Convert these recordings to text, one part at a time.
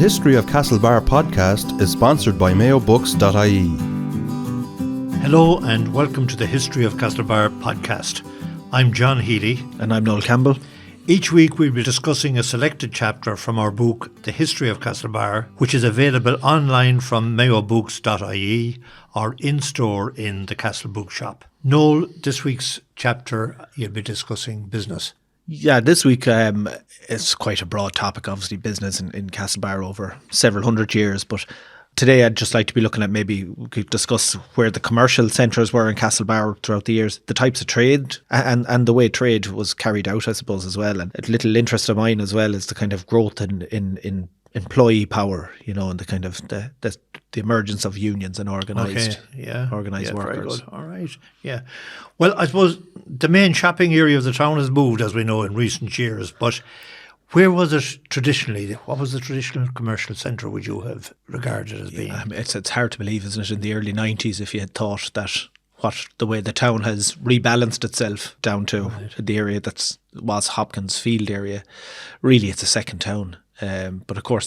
History of Castlebar podcast is sponsored by mayobooks.ie. Hello and welcome to the History of Castlebar podcast. I'm John Healy. And I'm Noel Campbell. Each week we'll be discussing a selected chapter from our book, The History of Castlebar, which is available online from mayobooks.ie or in-store in the Castle Bookshop. Noel, this week's chapter you'll be discussing business. Yeah, this week it's quite a broad topic, obviously business in Castlebar over several hundred years, but today I'd just like to be looking at, maybe we could discuss where the commercial centres were in Castlebar throughout the years, the types of trade and the way trade was carried out, I suppose, as well. And a little interest of mine as well is the kind of growth in employee power, you know, and the kind of the emergence of unions and organised workers. Very good. All right. Yeah. Well, I suppose the main shopping area of the town has moved, as we know, in recent years, but where was it traditionally? What was the traditional commercial centre would you have regarded as being? I mean, it's hard to believe, isn't it, in the early 90s, if you had thought that the way the town has rebalanced itself down to the area that was Hopkins Field area, really it's a second town. But of course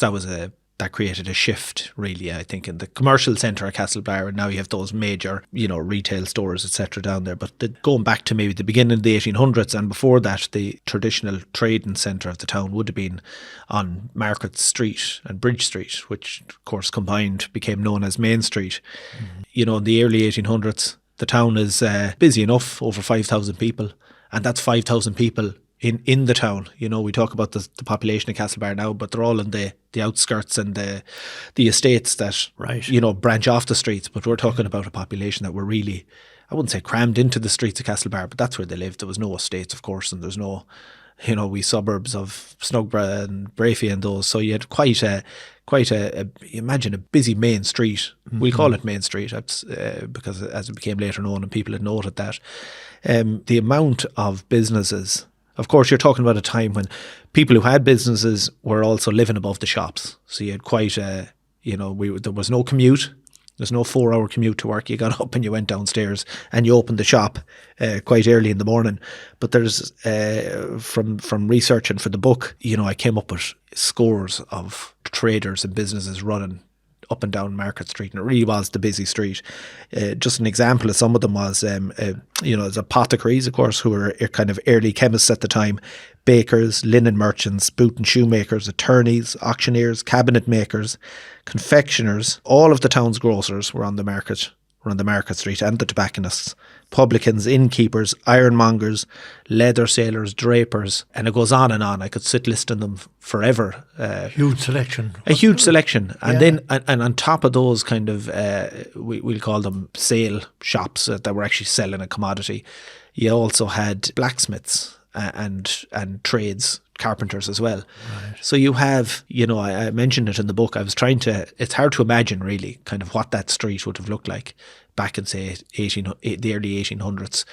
that created a shift, really, I think, in the commercial centre of Castlebar, and now you have those major, you know, retail stores, etc. down there. But going back to maybe the beginning of the 1800s and before that, the traditional trading centre of the town would have been on Market Street and Bridge Street, which of course combined became known as Main Street. Mm-hmm. You know, in the early 1800s, the town is busy enough, over 5,000 people, and that's 5,000 people in the town. You know, we talk about the population of Castlebar now, but they're all in the outskirts and the estates that, you know, branch off the streets. But we're talking about a population that were really, I wouldn't say crammed into the streets of Castlebar, but that's where they lived. There was no estates, of course, and there's no, you know, we suburbs of Snugborough and Brafey and those. So you had quite a imagine a busy main street. Mm-hmm. We'll call it Main Street because as it became later known and people had noted that. The amount of businesses. Of course, you're talking about a time when people who had businesses were also living above the shops. So you had quite a, you know, there was no commute. There's no 4-hour commute to work. You got up and you went downstairs and you opened the shop quite early in the morning. But there's, from researching for the book, you know, I came up with scores of traders and businesses running up and down Market Street, and it really was the busy street. Just an example of some of them was, you know, there's apothecaries, of course, who were kind of early chemists at the time, bakers, linen merchants, boot and shoemakers, attorneys, auctioneers, cabinet makers, confectioners. All of the town's grocers were on the market street, and the tobacconists, publicans, innkeepers, ironmongers, leather sailors, drapers, and it goes on and on. I could sit listing them forever. Huge selection. A huge selection. And then, and on top of those kind of, we'll call them sale shops that were actually selling a commodity, you also had blacksmiths and trades, carpenters as well. Right. So you have, you know, I mentioned it in the book. It's hard to imagine really kind of what that street would have looked like back in, say, the early 1800s,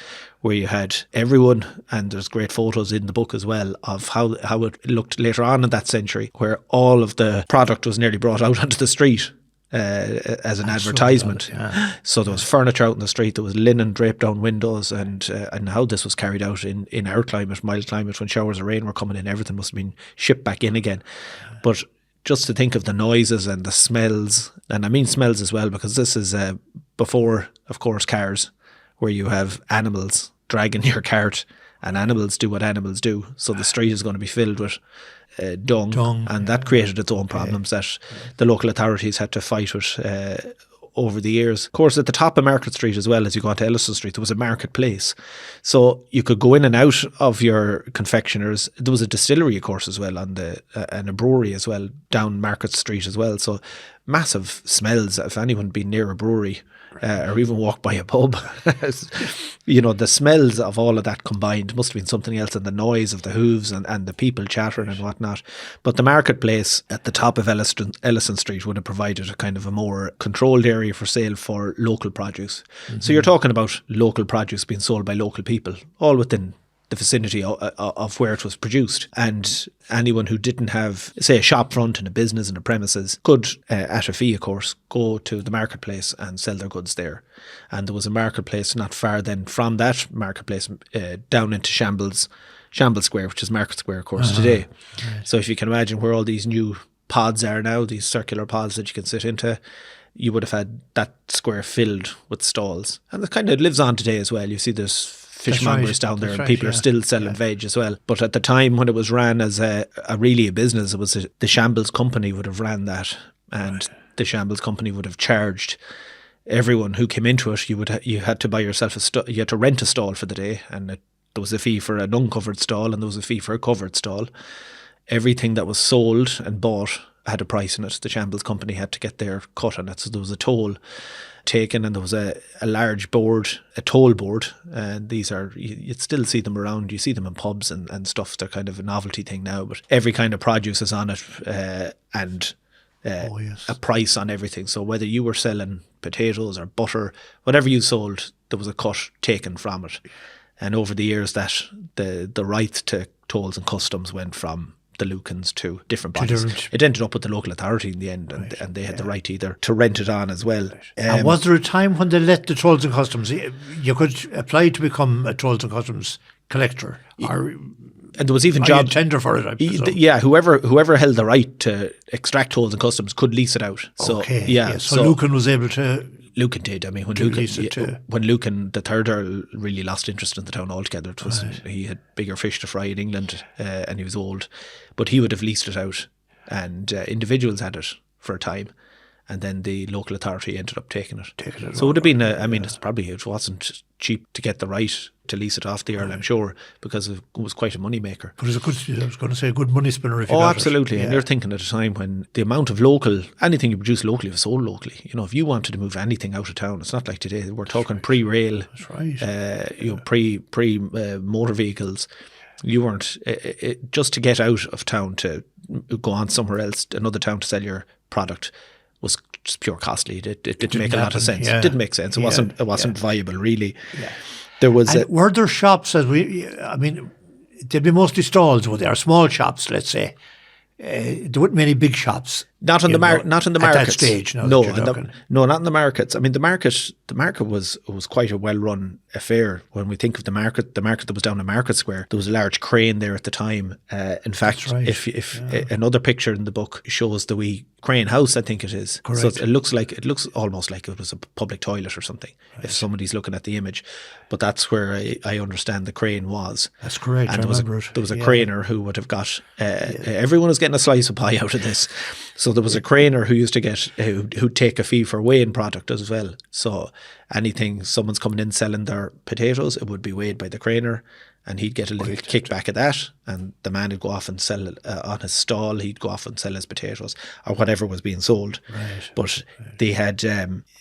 where you had everyone, and there's great photos in the book as well of how it looked later on in that century, where all of the product was nearly brought out onto the street as an advertisement. So there was furniture out in the street, there was linen draped down windows, and how this was carried out in our climate, mild climate, when showers of rain were coming in, everything must have been shipped back in again. But just to think of the noises and the smells, and I mean smells as well, because this is before, of course, cars, where you have animals dragging your cart, and animals do what animals do. So the street is going to be filled with dung, and that created its own problems that the local authorities had to fight with over the years. Of course, at the top of Market Street as well, as you go onto Ellison Street, there was a marketplace. So you could go in and out of your confectioners. There was a distillery, of course, as well, and a brewery as well down Market Street as well. So massive smells. If anyone been near a brewery or even walked by a pub, you know, the smells of all of that combined must have been something else, and the noise of the hooves and the people chattering and whatnot. But the marketplace at the top of Ellison Street would have provided a kind of a more controlled area for sale for local produce. Mm-hmm. So you're talking about local produce being sold by local people, all within the vicinity of where it was produced. And anyone who didn't have, say, a shop front and a business and a premises could, at a fee, of course, go to the marketplace and sell their goods there. And there was a marketplace not far then from that marketplace down into Shambles Square, which is Market Square, of course, today. Right. So if you can imagine where all these new pods are now, these circular pods that you can sit into, you would have had that square filled with stalls. And it kind of lives on today as well. You see there's fishmongers down there, and people are still selling veg as well. But at the time when it was ran as a business, it was the Shambles Company would have ran that, and the Shambles Company would have charged everyone who came into it. You had to buy yourself you had to rent a stall for the day, and there was a fee for an uncovered stall and there was a fee for a covered stall. Everything that was sold and bought had a price in it. The Shambles Company had to get their cut on it. So there was a toll taken, and there was a large board, a toll board. And these are, you'd still see them around. You see them in pubs and stuff. They're kind of a novelty thing now, but every kind of produce is on it, and a price on everything. So whether you were selling potatoes or butter, whatever you sold, there was a cut taken from it. And over the years, that the rights to tolls and customs went from the Lukens to different bodies. It ended up with the local authority in the end, and they had the right either to rent it on as well. And was there a time when they let the tolls and customs, you could apply to become a tolls and customs collector, and there was even jobs tender for it, I presume. Whoever held the right to extract tolls and customs could lease it out. So so Lucan was able to. Lucan did. I mean, when Lucan, the third Earl, really lost interest in the town altogether. It was he had bigger fish to fry in England, and he was old, but he would have leased it out, and individuals had it for a time, and then the local authority ended up taking it. So it would have been. It wasn't cheap to get the right to lease it off the Earl, I'm sure, because it was quite a money maker. But I was going to say a good money spinner if you got absolutely. It. And you're thinking at a time when the amount of anything you produce locally was sold locally. You know, if you wanted to move anything out of town, it's not like today. We're talking pre-rail, that's right. Pre motor vehicles. You weren't just to get out of town to go on somewhere else, another town to sell your product was just pure costly. It didn't make a lot of sense. It didn't make sense. It wasn't viable really. Yeah. There was were there shops they'd be mostly stalls, were there? Small shops, let's say. There weren't many big shops. Not in the markets. At that stage, not in the markets. I mean, the market was quite a well-run affair. When we think of the market that was down in Market Square, there was a large crane there at the time. In fact, if another picture in the book shows the wee crane house, I think it is. Correct. So it looks almost like it was a public toilet or something. Right. If somebody's looking at the image, but that's where I understand the crane was. That's correct. And there was a craner who would have got. Everyone was getting a slice of pie out of this. So there was a craner who used to get who'd take a fee for weighing product as well. So anything someone's coming in selling their potatoes, it would be weighed by the craner, and he'd get a little kickback of that. And the man would go off and sell on his stall. He'd go off and sell his potatoes or whatever was being sold. Right. But they had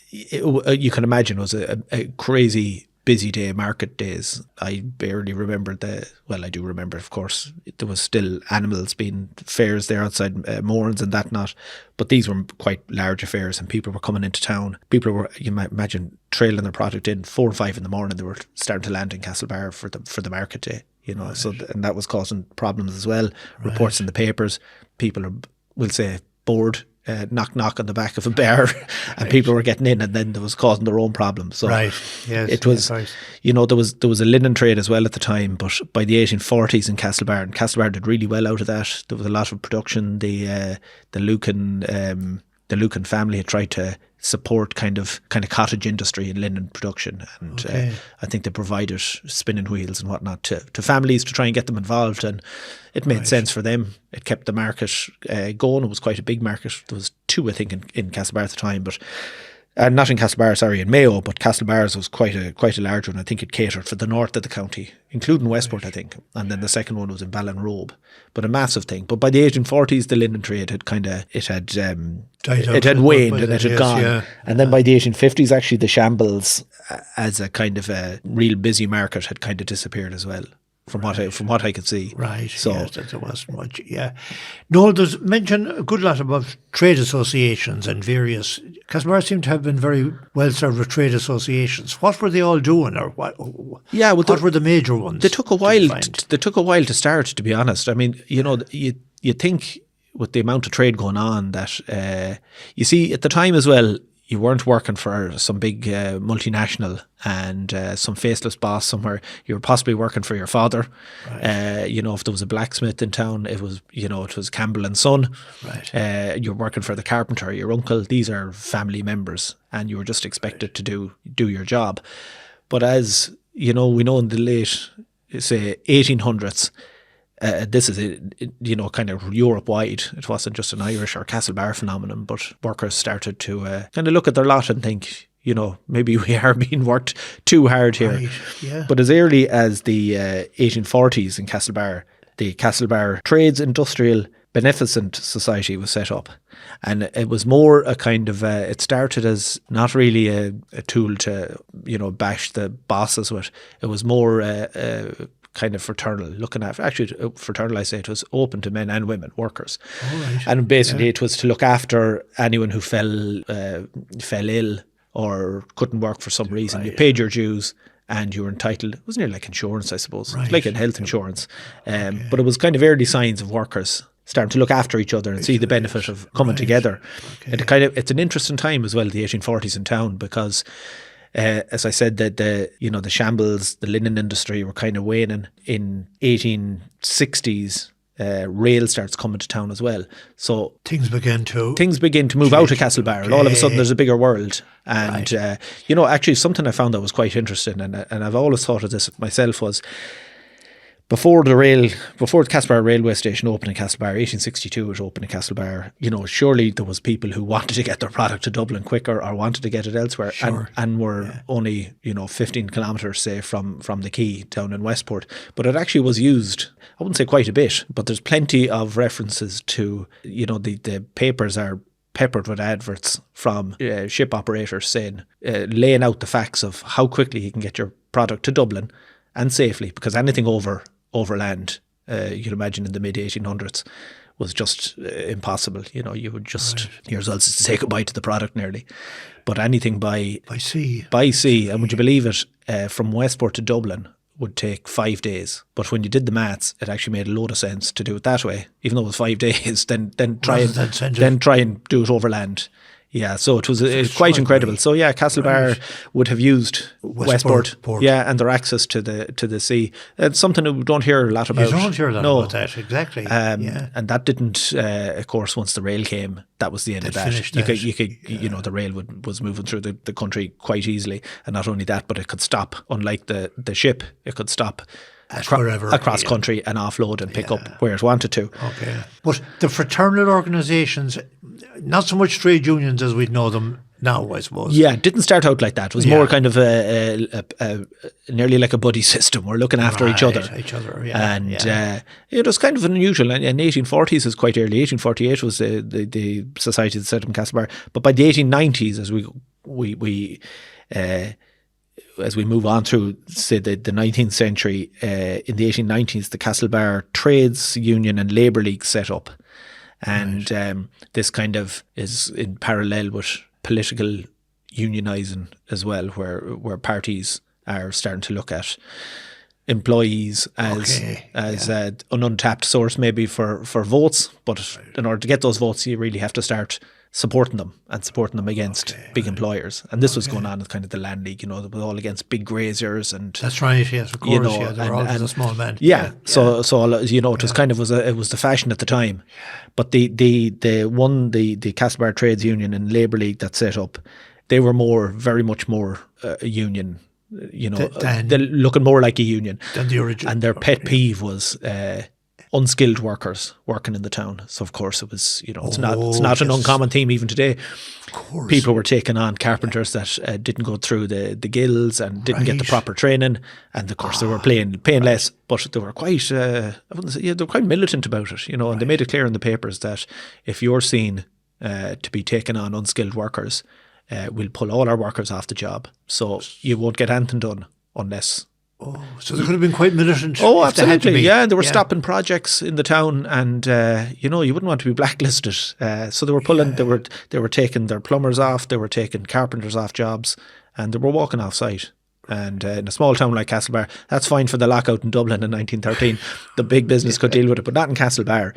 you can imagine it was a crazy busy day, market days. I barely remember I do remember, of course, there was still animals being fairs there outside Mourns and that not, but these were quite large affairs and people were coming into town. People were, you might imagine, trailing their product in 4 or 5 in the morning. They were starting to land in Castlebar for the market day, you know. Right. So and that was causing problems as well. Reports in the papers, people will say bored. Knock on the back of a bar, and people were getting in, and then there was causing their own problems. So it was, you know, there was a linen trade as well at the time, but by the 1840s in Castlebar, and Castlebar did really well out of that. There was a lot of production. The Lucan family had tried to support kind of cottage industry in linen production, and I think they provided spinning wheels and whatnot to families to try and get them involved, and it made sense for them. It kept the market going. It was quite a big market. There was 2, I think, in Castlebar at the time, but not in Castlebar, sorry, in Mayo, but Castlebar's was quite a large one. I think it catered for the north of the county, including Westport, I think, and then the second one was in Ballinrobe, but a massive thing. But by the 1840s, the linen trade had waned and it had gone, and then by the 1850s, actually, the Shambles as a kind of a real busy market had kind of disappeared as well. From what I could see. Right, so yes, there wasn't much, No, there's mentioned a good lot about trade associations and various. Castlebar seemed to have been very well served with trade associations. What were they all doing, or what? Yeah, what were the major ones? They took a while. They took a while to start, to be honest. I mean, you know, you think with the amount of trade going on that you see at the time as well. you weren't working for some big multinational and some faceless boss somewhere. You were possibly working for your father. Right. If there was a blacksmith in town, it was Campbell and Son. Right. You're working for the carpenter, your uncle. These are family members, and you were just expected to do your job. But as we know in the late, say, 1800s, this is kind of Europe-wide. It wasn't just an Irish or Castlebar phenomenon, but workers started to kind of look at their lot and think, maybe we are being worked too hard here. Right. Yeah. But as early as the 1840s in Castlebar, the Castlebar Trades Industrial Beneficent Society was set up. And it was more a kind of, it started as not really a tool to, bash the bosses with. It was more kind of fraternal, looking after, actually fraternal, I say, it was open to men and women, workers. All right. And basically it was to look after anyone who fell ill or couldn't work for some reason. You paid your dues and you were entitled, it was nearly like insurance, I suppose, Right. like in health insurance. But it was kind of early signs of workers starting to look after each other and see the benefit of coming together. Okay. It's an interesting time as well, the 1840s in town, because as I said, that the shambles, the linen industry were kind of waning. In 1860s, rail starts coming to town as well. So Things begin to move out of Castlebar, and all of a sudden there's a bigger world. And Right. actually something I found that was quite interesting, and I've always thought of this myself, was before the Castlebar railway station opened in Castlebar, 1862 it opened in Castlebar, surely there was people who wanted to get their product to Dublin quicker or wanted to get it elsewhere. Sure. And were only, 15 kilometres, say, from the quay down in Westport. But it actually was used, I wouldn't say quite a bit, but there's plenty of references to, the papers are peppered with adverts from ship operators saying, laying out the facts of how quickly you can get your product to Dublin and safely, because anything overland, you can imagine in the mid 1800s, was just impossible. You would just, your results is to say goodbye to the product nearly. But anything by sea. And would you believe it, from Westport to Dublin would take 5 days. But when you did the maths, it actually made a load of sense to do it that way. Even though it was 5 days, then try and do it overland. Yeah, so it was quite incredible. So yeah, Castlebar would have used Westport, and their access to the sea. It's something that we don't hear a lot about. You don't hear a lot about that, exactly. And that didn't, of course, once the rail came, that was the end of that. You could, the rail was moving through the country quite easily, and not only that, but it could stop. Unlike the ship, it could stop across country and offload and pick up where it wanted to. Okay. But the fraternal organisations, not so much trade unions as we know them now, I suppose. Yeah, it didn't start out like that. It was more kind of nearly like a buddy system. We're looking after each other. And it was kind of unusual. And in the 1840s is quite early. 1848 was the society that set up in Castlebar. But by the 1890s, as we move on through, say, the 19th century, in the 1890s, the Castlebar Trades Union and Labour League set up. And this kind of is in parallel with political unionising as well, where parties are starting to look at employees as an untapped source maybe for votes. But in order to get those votes, you really have to start supporting them against big employers. And this was going on with kind of the Land League, it was all against big graziers. And that's right, yes, of course, they were always a small man. So it was kind of it was the fashion at the time. But the Castlebar Trades Union and Labour League that set up, they were very much more a union, they're looking more like a union than the original. And their pet peeve was unskilled workers working in the town. So of course it was, it's not an uncommon theme even today. Of course. People were taking on carpenters that didn't go through the guilds and didn't get the proper training, and of course they were paying less, but they were quite they were quite militant about it, and they made it clear in the papers that if you're seen to be taking on unskilled workers, we'll pull all our workers off the job, so you won't get anything done unless. Oh, so they could have been quite militant. Oh, absolutely, yeah. And they were stopping projects in the town, and you wouldn't want to be blacklisted. So they were pulling. They were taking their plumbers off. They were taking carpenters off jobs, and they were walking off site. And in a small town like Castlebar, that's fine for the lockout in Dublin in 1913. The big business could deal with it, but not in Castlebar.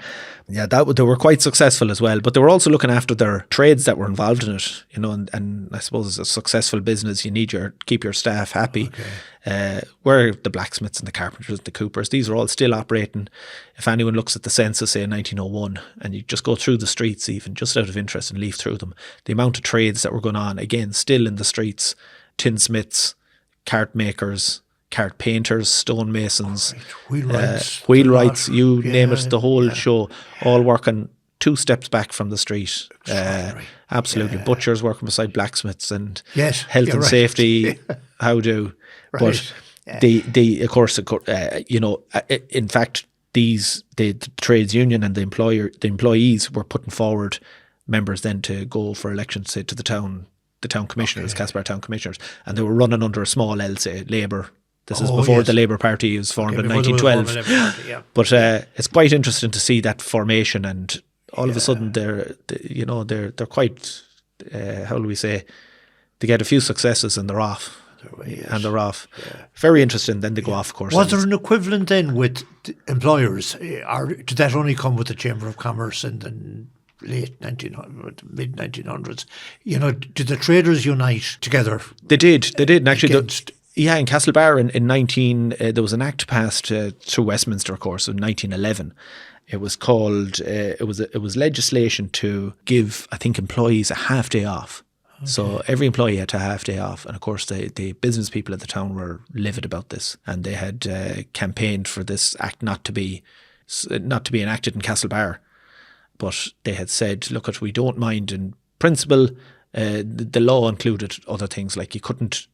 Yeah, they were quite successful as well. But they were also looking after their trades that were involved in it, and I suppose as a successful business, you need keep your staff happy. Where the blacksmiths and the carpenters and the coopers, these are all still operating. If anyone looks at the census, say in 1901, and you just go through the streets, even just out of interest and leaf through them, the amount of trades that were going on, again, still in the streets, tinsmiths, cart makers, cart painters, stonemasons, wheelwrights, you name it, the whole show, all working 2 steps back from the street. Absolutely. Butchers working beside blacksmiths and health and safety, how do. But of course, in fact, the trades union and the employees were putting forward members then to go for elections, say, to the town commissioners, Castlebar town commissioners, and they were running under a small L, say, Labour. This is before the Labour Party was formed in 1912. But it's quite interesting to see that formation, and all of a sudden they're quite, how do we say, they get a few successes and they're off. Very interesting. Then they go off, of course. Was there an equivalent then with employers, or did that only come with the Chamber of Commerce in the late 1900s, mid 1900s? Did the traders unite together? They did, and actually, in Castlebar in there was an act passed through Westminster, of course, in 1911. It was called. It was legislation to give, I think, employees a half day off. So every employee had a half day off, and of course the business people at the town were livid about this, and they had campaigned for this act not to be enacted in Castlebar. But they had said, look, we don't mind in principle. The law included other things, like you couldn't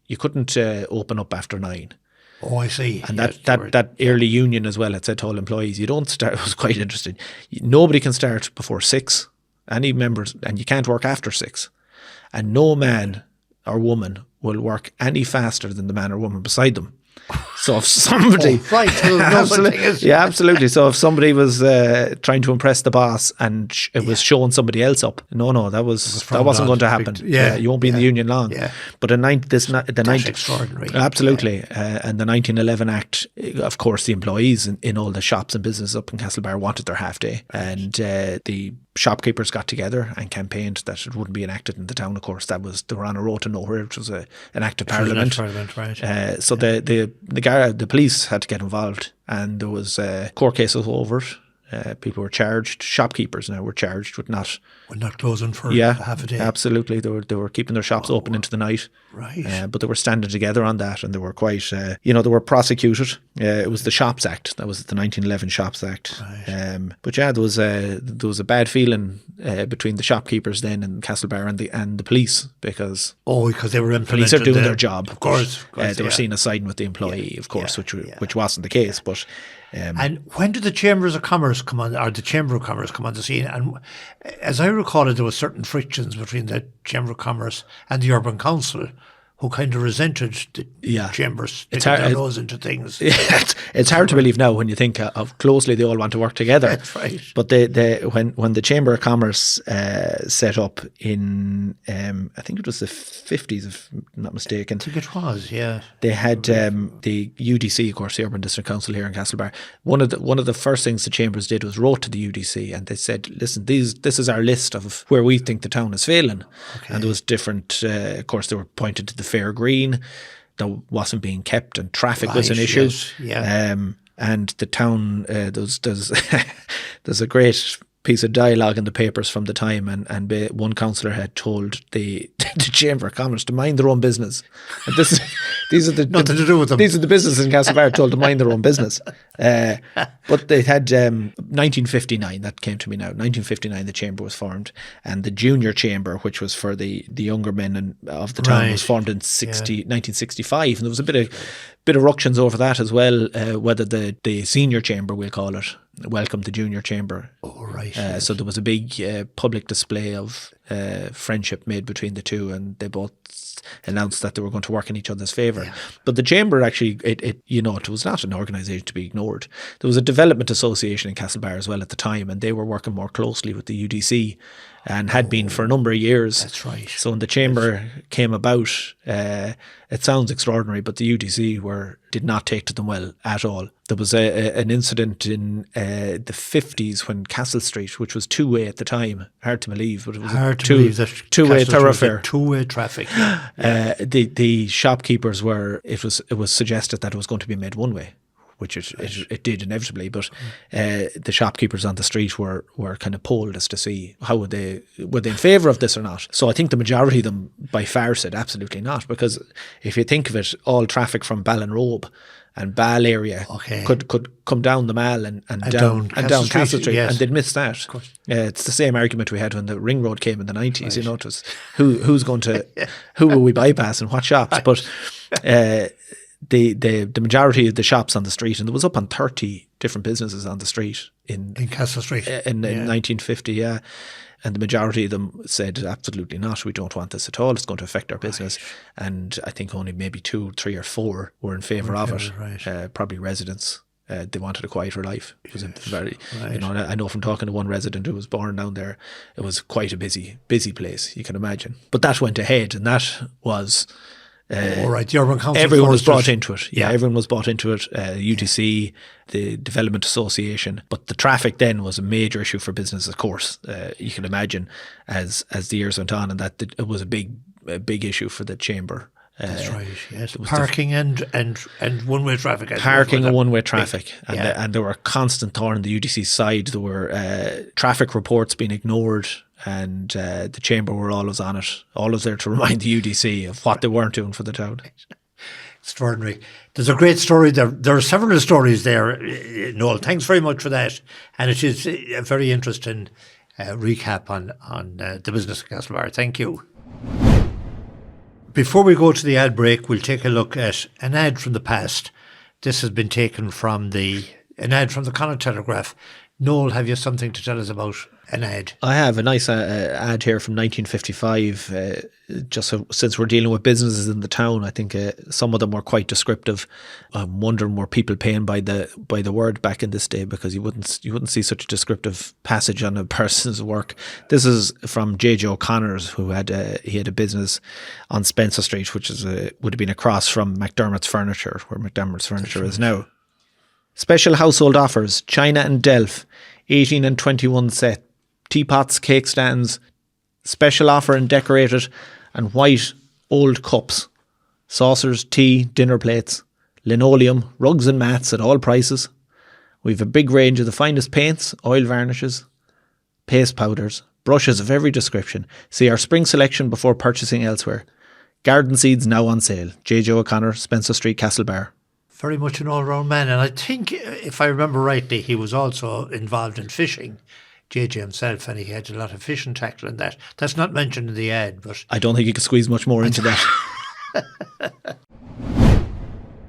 open up after 9. Oh, I see. And that early union as well had said to all employees, you don't start. It was quite interesting. Nobody can start before 6. Any members, and you can't work after 6. And no man or woman will work any faster than the man or woman beside them. So if somebody, absolutely. So if somebody was trying to impress the boss and it was showing somebody else up, that wasn't going to happen. You won't be in the union long. But that's extraordinary. Absolutely, and the 1911 Act, of course, the employees in all the shops and businesses up in Castlebar wanted their half day, and the shopkeepers got together and campaigned that it wouldn't be enacted in the town. Of course, they were on a road to nowhere, which was an act of Parliament. So the police had to get involved, and there was court cases over it. People were charged. Shopkeepers now were charged with not closing for half a day. Absolutely, they were keeping their shops open into the night. Right. But they were standing together on that, and they were quite. They were prosecuted. It was the Shops Act. That was the 1911 Shops Act. Right. But there was a bad feeling between the shopkeepers then in Castlebar and the police, because they were police are doing their job. Of course, they were seen as siding with the employee, of course, which wasn't the case. But and when did the Chambers of Commerce come on, or the Chamber of Commerce come on the scene? And as I recall it, there were certain frictions between the Chamber of Commerce and the Urban Council, who kind of resented the chambers sticking their nose into things. It's hard to believe now when you think of closely they all want to work together. That's right. But when the Chamber of Commerce set up in, I think it was the 50s, if I'm not mistaken. I think it was, yeah. They had the UDC, of course, the Urban District Council here in Castlebar. One of the first things the chambers did was wrote to the UDC, and they said, listen, this is our list of where we think the town is failing. Okay. And there was different, of course, they were pointed to the Fair Green that wasn't being kept, and traffic was an issue. And the town, there's a great piece of dialogue in the papers from the time, and one councillor had told the Chamber of Commerce to mind their own business. And these are the nothing to do with them. These are the businesses in Castlebar told to mind their own business. But they had 1959. That came to me now. 1959, the chamber was formed, and the junior chamber, which was for the younger men of the town, was formed in 1965. And there was a bit of ructions over that as well. Whether the senior chamber, we'll call it, welcomed the junior chamber. Oh, right. So there was a big public display of friendship made between the two, and they both announced that they were going to work in each other's favour. Yeah. But the Chamber actually, it was not an organisation to be ignored. There was a development association in Castlebar as well at the time, and they were working more closely with the UDC and had been for a number of years. That's right. So when the Chamber came about, it sounds extraordinary, but the UDC did not take to them well at all. There was an incident in the 50s when Castle Street, which was two-way at the time, hard to believe, but it was two-way thoroughfare. Two-way traffic. The shopkeepers it was suggested that it was going to be made one-way, which it did inevitably, but the shopkeepers on the street were kind of polled as to see were they in favour of this or not. So I think the majority of them by far said absolutely not, because if you think of it, all traffic from Ballinrobe and Ball area could come down the Mall and down Castle Street, yes. And they'd miss that. It's the same argument we had when the Ring Road came in the 90s. Right. You know, it was who will we bypass and what shops? Right. But the majority of the shops on the street, and there was up on 30 different businesses on the street in Castle Street in 1950, yeah. And the majority of them said, absolutely not, we don't want this at all, it's going to affect our business. Right. And I think only maybe 2, 3 or 4 were in favour of it. Right. Probably residents. They wanted a quieter life. It was I know from talking to one resident who was born down there, it was quite a busy place, you can imagine. But that went ahead, and that was... the Urban Council. Everyone was brought into it. Yeah, everyone was brought into it. UDC, the Development Association. But the traffic then was a major issue for business, of course. You can imagine as the years went on, and that it was a big issue for the Chamber. That's right. Yes, parking and one-way traffic. Parking and one-way traffic, and there were constant thorn on the UDC side. There were traffic reports being ignored. And the Chamber were always on it, always there to remind the UDC of what they weren't doing for the town. Extraordinary. There's a great story there. There are several stories there, Noel. Thanks very much for that. And it is a very interesting recap on the business of Castlebar. Thank you. Before we go to the ad break, we'll take a look at an ad from the past. This has been taken from an ad from the Connacht Telegraph. Noel, have you something to tell us about an ad? I have a nice ad here from 1955. Since we're dealing with businesses in the town, I think some of them were quite descriptive. I'm wondering, were people paying by the word back in this day, because you wouldn't see such a descriptive passage on a person's work. This is from J.J. O'Connor's, who had a business on Spencer Street, which would have been across from McDermott's Furniture, where McDermott's Furniture is now. Special household offers: China and Delft, 18 and 21 set, teapots, cake stands, special offer in decorated and white old cups, saucers, tea, dinner plates, linoleum, rugs and mats at all prices. We've a big range of the finest paints, oil varnishes, paste powders, brushes of every description. See our spring selection before purchasing elsewhere. Garden seeds now on sale. J.J. O'Connor, Spencer Street, Castlebar. Very much an all-round man, and I think, if I remember rightly, he was also involved in fishing, JJ himself, and he had a lot of fishing tackle in that. That's not mentioned in the ad, but... I don't think you could squeeze much more into that.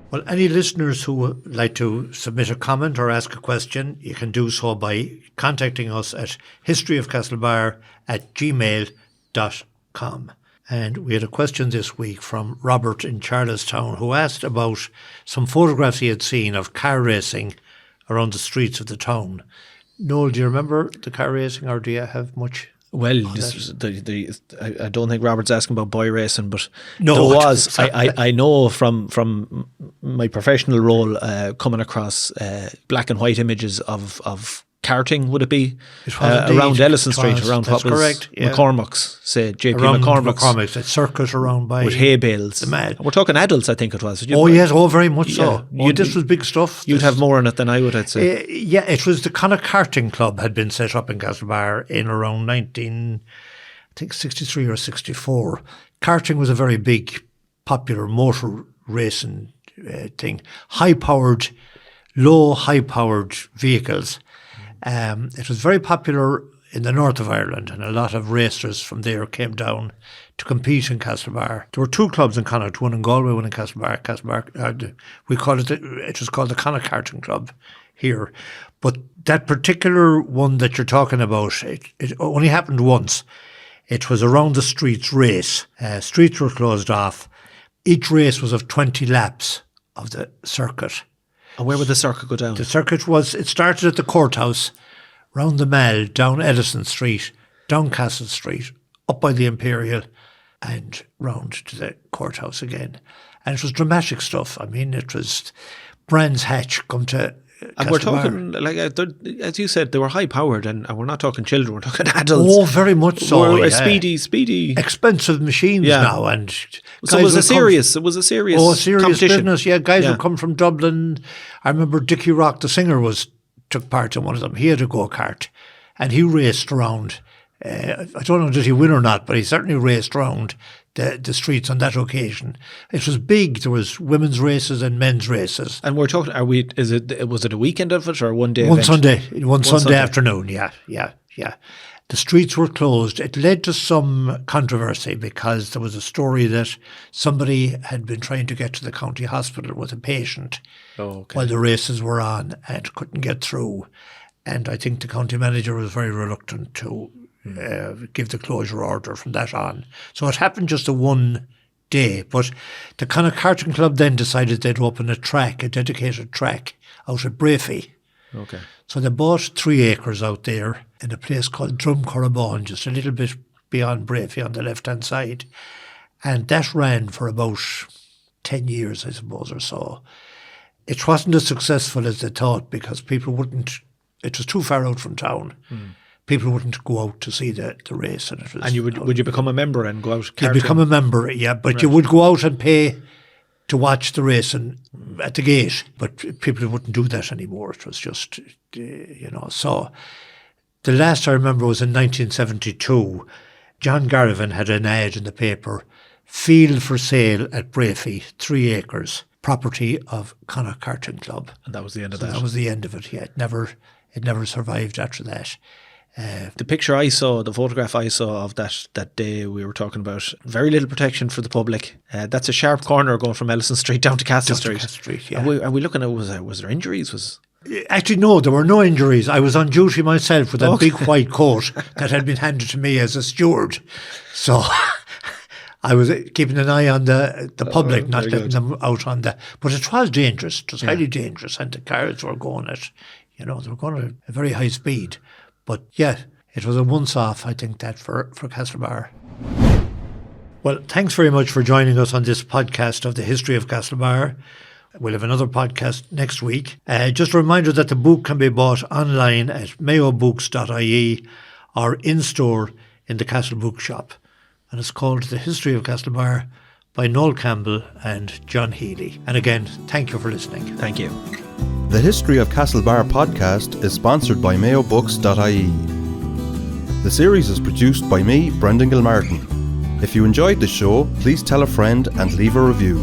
Well, any listeners who would like to submit a comment or ask a question, you can do so by contacting us at historyofcastlebar@gmail.com. And we had a question this week from Robert in Charlestown, who asked about some photographs he had seen of car racing around the streets of the town. Noel, do you remember the car racing, or do you have much? Well, I don't think Robert's asking about boy racing, but no, there was. I know from my professional role coming across black and white images of karting, would it be? Around Ellison Street, around what was correct, yeah. McCormick's, say JP around McCormick's. A circuit around by... With hay bales. We're talking adults, I think it was. Yes, very much so. This was big stuff. You'd have more in it than I would, I'd say. It was the Connacht Karting Club had been set up in Castlebar in around 1963 or 64. Karting was a very big, popular motor racing thing. Low high-powered vehicles. It was very popular in the north of Ireland, and a lot of racers from there came down to compete in Castlebar. There were 2 clubs in Connacht, one in Galway, one in Castlebar. It was called the Connacht Karting Club here. But that particular one that you're talking about, it only happened once. It was a round the streets race. Streets were closed off. Each race was of 20 laps of the circuit. And where would the circuit go down? The circuit it started at the courthouse, round the Mall, down Edison Street, down Castle Street, up by the Imperial, and round to the courthouse again. And it was dramatic stuff. I mean, it was Brands Hatch come to And we're talking, like as you said, they were high powered, and we're not talking children, we're talking adults. Oh, very much so. We're yeah. Speedy, expensive machines now, and so it was a serious serious competition. business. Yeah, guys would come from Dublin. I remember Dickie Rock, the singer, took part in one of them. He had a go-kart, and he raced around. I don't know did he win or not, but he certainly raced around the streets on that occasion. It was big. There was women's races and men's races. And we're talking. Was it a weekend of it or one day? One event? Sunday afternoon. Yeah. The streets were closed. It led to some controversy because there was a story that somebody had been trying to get to the county hospital with a patient while the races were on and couldn't get through. And I think the county manager was very reluctant to give the closure order from that on. So it happened just a one day. But the Connacht Karting Club then decided they'd open a dedicated track out at Breaffy. Okay. So they bought 3 acres out there in a place called Drumcorabon, just a little bit beyond Breaffy on the left-hand side. And that ran for about 10 years, I suppose, or so. It wasn't as successful as they thought because it was too far out from town. People wouldn't go out to see the race. And would you become a member and go out karting? You'd become a member, yeah, but you would go out and pay to watch the race at the gate. But people wouldn't do that anymore. It was just, So the last I remember was in 1972. John Garvin had an ad in the paper, field for sale at Breaffy, 3 acres, property of Connacht Karting Club. And that was the end of that? That was the end of it, yeah. It never survived after that. The picture I saw, the photograph I saw of that day we were talking about, very little protection for the public. That's a sharp corner going from Ellison Street down to Castle Street. Yeah. Are we looking at, was there injuries? Actually, no, there were no injuries. I was on duty myself with a big white coat that had been handed to me as a steward. So I was keeping an eye on the public, not letting them out on the... But it was dangerous. It was highly dangerous. And the cars were going they were going at a very high speed. But yeah, it was a once-off, I think, that for Castlebar. Well, thanks very much for joining us on this podcast of the history of Castlebar. We'll have another podcast next week. Just a reminder that the book can be bought online at mayobooks.ie or in-store in the Castle Bookshop. And it's called The History of Castlebar by Noel Campbell and John Healy. And again, thank you for listening. Thank you. The History of Castlebar podcast is sponsored by mayobooks.ie. The series is produced by me, Brendan Gilmartin. If you enjoyed the show, please tell a friend and leave a review.